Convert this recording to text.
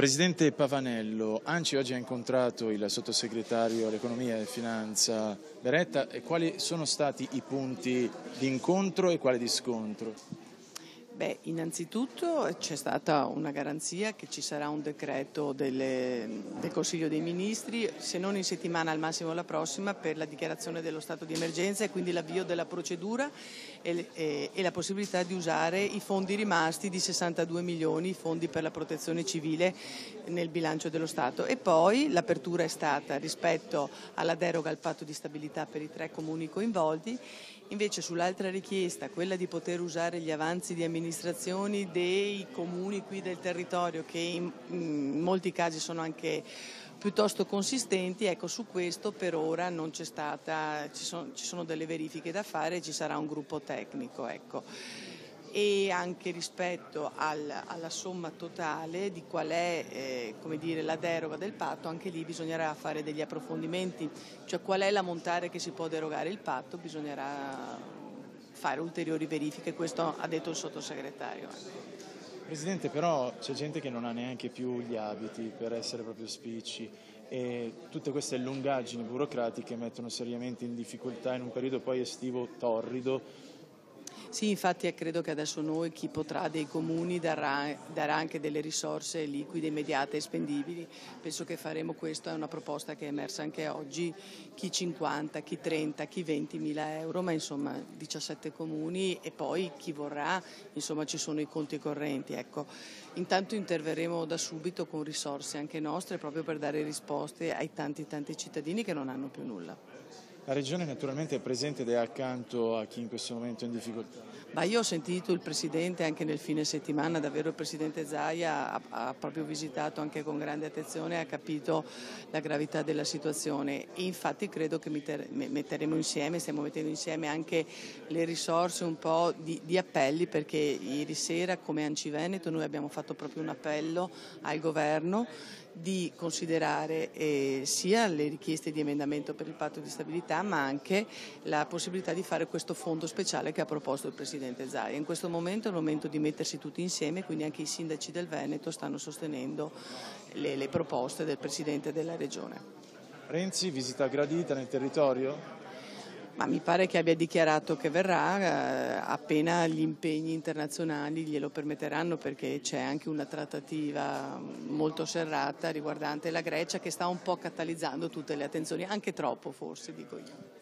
Presidente Pavanello, ANCI oggi ha incontrato il sottosegretario all'economia e finanza Beretta e quali sono stati i punti di incontro e quali di scontro? Innanzitutto c'è stata una garanzia che ci sarà un decreto del Consiglio dei Ministri, se non in settimana al massimo la prossima, per la dichiarazione dello stato di emergenza e quindi l'avvio della procedura e la possibilità di usare i fondi rimasti di 62 milioni, i fondi per la protezione civile nel bilancio dello Stato. E poi l'apertura è stata rispetto alla deroga al patto di stabilità per i 3 comuni coinvolti. Invece sull'altra richiesta, quella di poter usare gli avanzi di amministrazioni dei comuni qui del territorio, che in molti casi sono anche piuttosto consistenti, ecco, su questo per ora non c'è stata, ci sono delle verifiche da fare e ci sarà un gruppo tecnico, ecco. E anche rispetto alla somma totale di qual è come dire, la deroga del patto, anche lì bisognerà fare degli approfondimenti, cioè qual è l'ammontare che si può derogare il patto, bisognerà fare ulteriori verifiche, questo ha detto il sottosegretario. Presidente, però c'è gente che non ha neanche più gli abiti per essere proprio spicci e tutte queste lungaggini burocratiche mettono seriamente in difficoltà in un periodo poi estivo torrido. Sì, infatti credo che adesso noi, chi potrà dei comuni, darà anche delle risorse liquide, immediate e spendibili. Penso che faremo questo, è una proposta che è emersa anche oggi, chi 50, chi 30, chi 20 mila euro, ma insomma 17 comuni e poi chi vorrà, insomma ci sono i conti correnti. Ecco. Intanto interverremo da subito con risorse anche nostre proprio per dare risposte ai tanti cittadini che non hanno più nulla. La Regione naturalmente è presente ed è accanto a chi in questo momento è in difficoltà. Ma io ho sentito il Presidente anche nel fine settimana, davvero il Presidente Zaia ha proprio visitato anche con grande attenzione, ha capito la gravità della situazione e infatti credo che metteremo insieme, stiamo mettendo insieme anche le risorse un po' di appelli, perché ieri sera come ANCI Veneto noi abbiamo fatto proprio un appello al Governo di considerare sia le richieste di emendamento per il patto di stabilità ma anche la possibilità di fare questo fondo speciale che ha proposto il Presidente Zaia. In questo momento è il momento di mettersi tutti insieme, quindi anche i sindaci del Veneto stanno sostenendo le proposte del Presidente della Regione. Renzi, visita gradita nel territorio? Ma mi pare che abbia dichiarato che verrà appena gli impegni internazionali glielo permetteranno, perché c'è anche una trattativa molto serrata riguardante la Grecia che sta un po' catalizzando tutte le attenzioni, anche troppo forse, dico io.